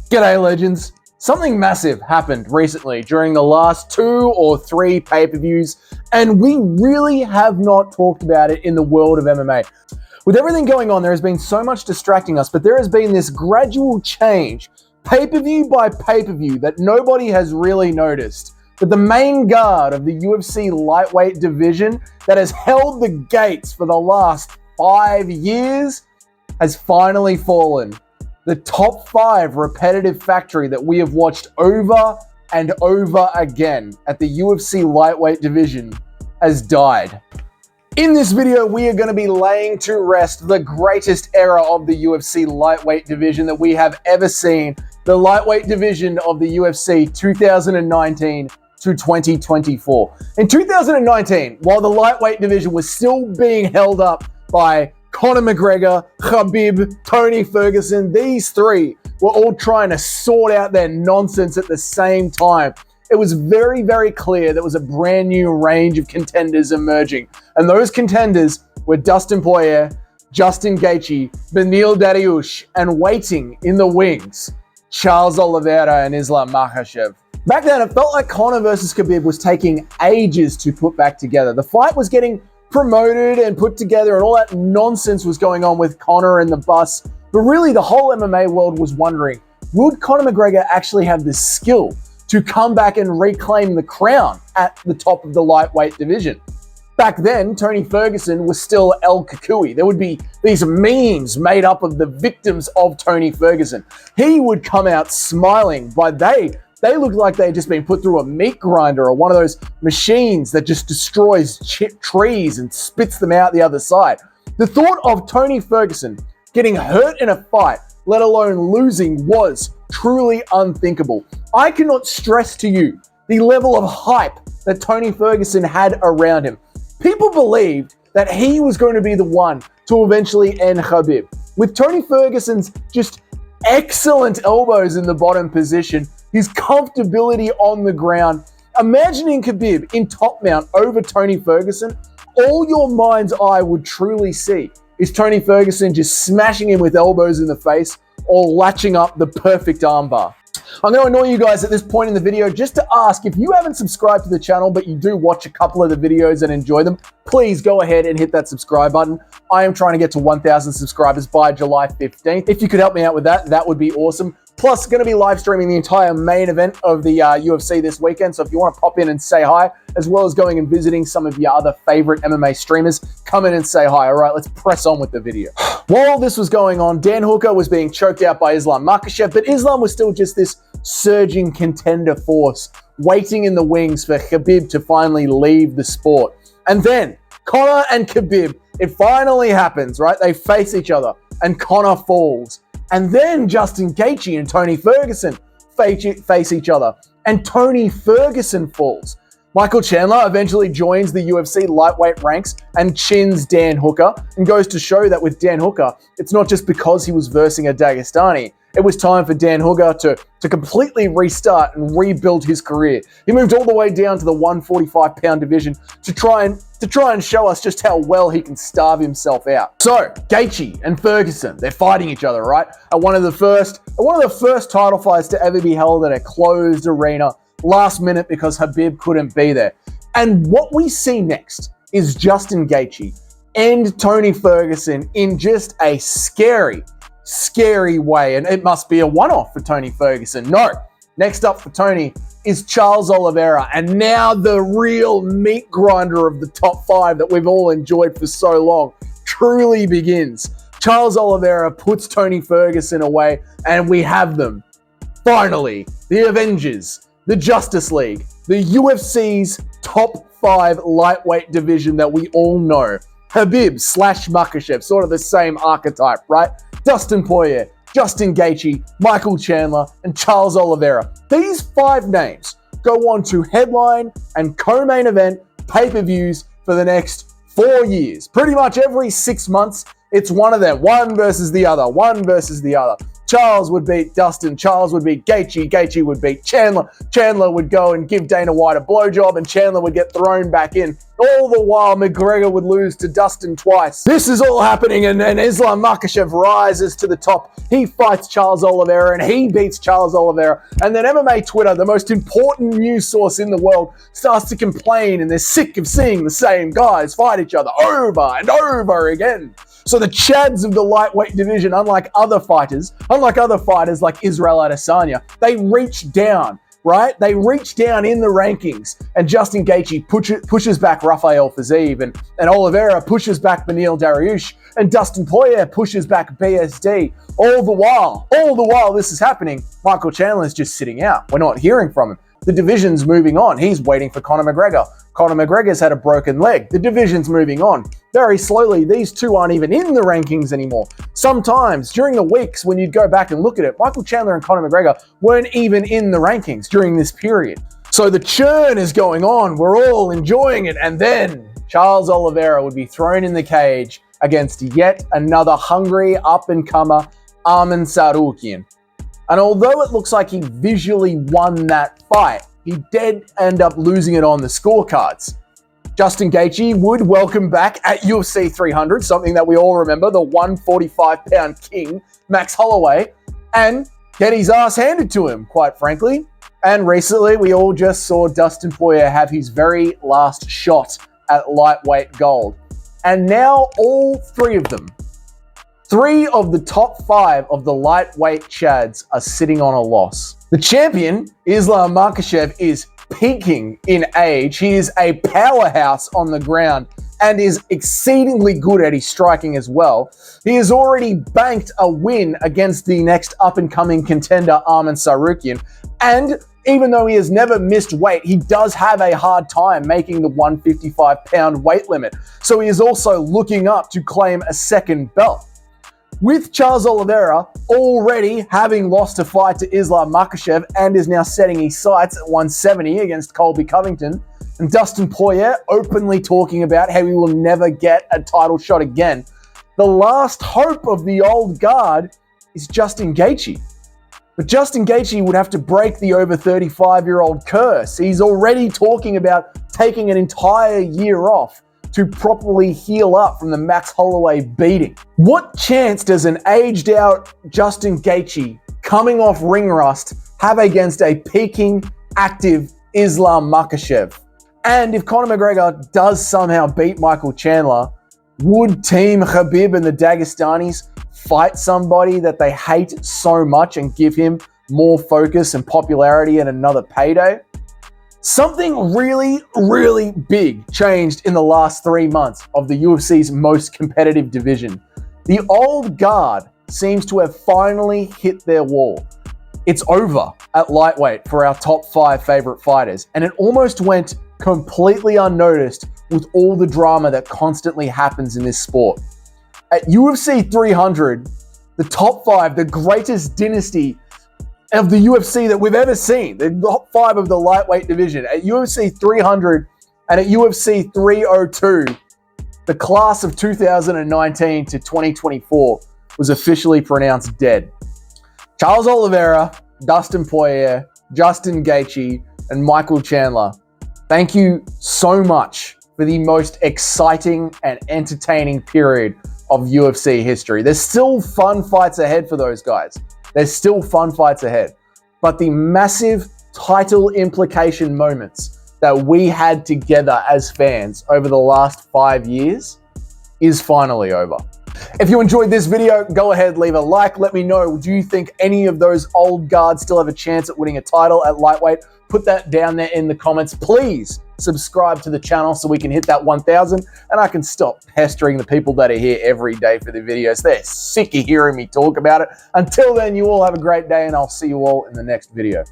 G'day legends! Something massive happened recently during the last 2 or 3 pay-per-views, and we really have not talked about it in the world of MMA. With everything going on, there has been so much distracting us, but there has been this gradual change, pay-per-view by pay-per-view, that nobody has really noticed. But the main guard of the UFC lightweight division that has held the gates for the last 5 years has finally fallen. The top 5 repetitive factory that we have watched over and over again at the UFC lightweight division has died. In this video, we are going to be laying to rest the greatest era of the UFC lightweight division that we have ever seen, the lightweight division of the UFC 2019 to 2024. In 2019, while the lightweight division was still being held up by Conor McGregor, Khabib, Tony Ferguson, these three were all trying to sort out their nonsense at the same time. It was very, very clear there was a brand new range of contenders emerging. And those contenders were Dustin Poirier, Justin Gaethje, Beneil Dariush, and waiting in the wings, Charles Olivera and Islam Makhachev. Back then, it felt like Conor versus Khabib was taking ages to put back together. The fight was getting promoted and put together and all that nonsense was going on with Conor and the bus. But really, the whole MMA world was wondering, would Conor McGregor actually have the skill to come back and reclaim the crown at the top of the lightweight division? Back then, Tony Ferguson was still El Kukui. There would be these memes made up of the victims of Tony Ferguson. He would come out smiling, but they looked like they had just been put through a meat grinder or one of those machines that just destroys trees and spits them out the other side. The thought of Tony Ferguson getting hurt in a fight, let alone losing, was truly unthinkable. I cannot stress to you the level of hype that Tony Ferguson had around him. People believed that he was going to be the one to eventually end Khabib. With Tony Ferguson's just excellent elbows in the bottom position, his comfortability on the ground, imagining Khabib in top mount over Tony Ferguson, all your mind's eye would truly see is Tony Ferguson just smashing him with elbows in the face or latching up the perfect armbar. I'm going to annoy you guys at this point in the video just to ask, if you haven't subscribed to the channel but you do watch a couple of the videos and enjoy them, please go ahead and hit that subscribe button. I am trying to get to 1,000 subscribers by July 15th. If you could help me out with that, that would be awesome. Plus, going to be live streaming the entire main event of the UFC this weekend. So if you want to pop in and say hi, as well as going and visiting some of your other favorite MMA streamers, come in and say hi. All right, let's press on with the video. While this was going on, Dan Hooker was being choked out by Islam Makhachev, but Islam was still just this surging contender force, waiting in the wings for Khabib to finally leave the sport. And then Conor and Khabib, it finally happens, right? They face each other and Conor falls. And then Justin Gaethje and Tony Ferguson face each other, and Tony Ferguson falls. Michael Chandler eventually joins the UFC lightweight ranks and chins Dan Hooker, and goes to show that with Dan Hooker, it's not just because he was versing a Dagestani. It was time for Dan Hooker to completely restart and rebuild his career. He moved all the way down to the 145-pound division to try and show us just how well he can starve himself out. So, Gaethje and Ferguson, they're fighting each other, right? At one of the first title fights to ever be held at a closed arena, last minute because Khabib couldn't be there. And what we see next is Justin Gaethje and Tony Ferguson in just a scary way, and it must be a one-off for Tony Ferguson. No, next up for Tony is Charles Olivera, and now the real meat grinder of the top 5 that we've all enjoyed for so long truly begins. Charles Olivera puts Tony Ferguson away, and we have them. Finally, the Avengers, the Justice League, the UFC's top 5 lightweight division that we all know. Khabib / Makhachev, sort of the same archetype, right? Dustin Poirier, Justin Gaethje, Michael Chandler, and Charles Olivera. These 5 names go on to headline and co-main event pay-per-views for the next 4 years. Pretty much every 6 months, it's one of them. One versus the other. Charles would beat Dustin, Charles would beat Gaethje, Gaethje would beat Chandler, Chandler would go and give Dana White a blowjob, and Chandler would get thrown back in All the while, McGregor would lose to Dustin twice. This is all happening, and Islam Makhachev rises to the top. He fights Charles Oliveira, and he beats Charles Oliveira. And then MMA Twitter, the most important news source in the world, starts to complain, and they're sick of seeing the same guys fight each other over and over again. So the Chads of the lightweight division, unlike other fighters like Israel Adesanya, they reach down. Right? They reach down in the rankings, and Justin Gaethje pushes back Rafael Fiziev, and Olivera pushes back Beneil Dariush, and Dustin Poirier pushes back BSD. All the while this is happening, Michael Chandler is just sitting out. We're not hearing from him. The division's moving on. He's waiting for Conor McGregor. Conor McGregor's had a broken leg. The division's moving on. Very slowly, these two aren't even in the rankings anymore. Sometimes, during the weeks when you'd go back and look at it, Michael Chandler and Conor McGregor weren't even in the rankings during this period. So the churn is going on. We're all enjoying it. And then Charles Oliveira would be thrown in the cage against yet another hungry up-and-comer, Arman Tsarukyan. And although it looks like he visually won that fight, he did end up losing it on the scorecards. Justin Gaethje would welcome back at UFC 300, something that we all remember, the 145-pound king, Max Holloway, and get his ass handed to him, quite frankly. And recently, we all just saw Dustin Poirier have his very last shot at lightweight gold. And now all three of them, 3 of the top 5 of the lightweight Chads are sitting on a loss. The champion, Islam Makhachev, is peaking in age. He is a powerhouse on the ground and is exceedingly good at his striking as well. He has already banked a win against the next up-and-coming contender, Arman Tsarukyan. And even though he has never missed weight, he does have a hard time making the 155-pound weight limit. So he is also looking up to claim a second belt. With Charles Oliveira already having lost a fight to Islam Makhachev and is now setting his sights at 170 against Colby Covington, and Dustin Poirier openly talking about how he will never get a title shot again, the last hope of the old guard is Justin Gaethje. But Justin Gaethje would have to break the over 35-year-old curse. He's already talking about taking an entire year off to properly heal up from the Max Holloway beating. What chance does an aged out Justin Gaethje coming off ring rust have against a peaking, active Islam Makhachev? And if Conor McGregor does somehow beat Michael Chandler, would Team Khabib and the Dagestanis fight somebody that they hate so much and give him more focus and popularity and another payday? Something really, really big changed in the last 3 months of the UFC's most competitive division. The old guard seems to have finally hit their wall. It's over at lightweight for our top 5 favorite fighters, and it almost went completely unnoticed with all the drama that constantly happens in this sport. At UFC 300, the top 5, the greatest dynasty of the UFC that we've ever seen, the top 5 of the lightweight division, at UFC 300 and at UFC 302, the class of 2019 to 2024 was officially pronounced dead. Charles Oliveira, Dustin Poirier, Justin Gaethje, and Michael Chandler, thank you so much for the most exciting and entertaining period of UFC history. There's still fun fights ahead for those guys. There's still fun fights ahead. But the massive title implication moments that we had together as fans over the last 5 years is finally over. If you enjoyed this video, go ahead, leave a like. Let me know, do you think any of those old guards still have a chance at winning a title at lightweight? Put that down there in the comments. Please subscribe to the channel so we can hit that 1,000 and I can stop pestering the people that are here every day for the videos. They're sick of hearing me talk about it. Until then, you all have a great day and I'll see you all in the next video.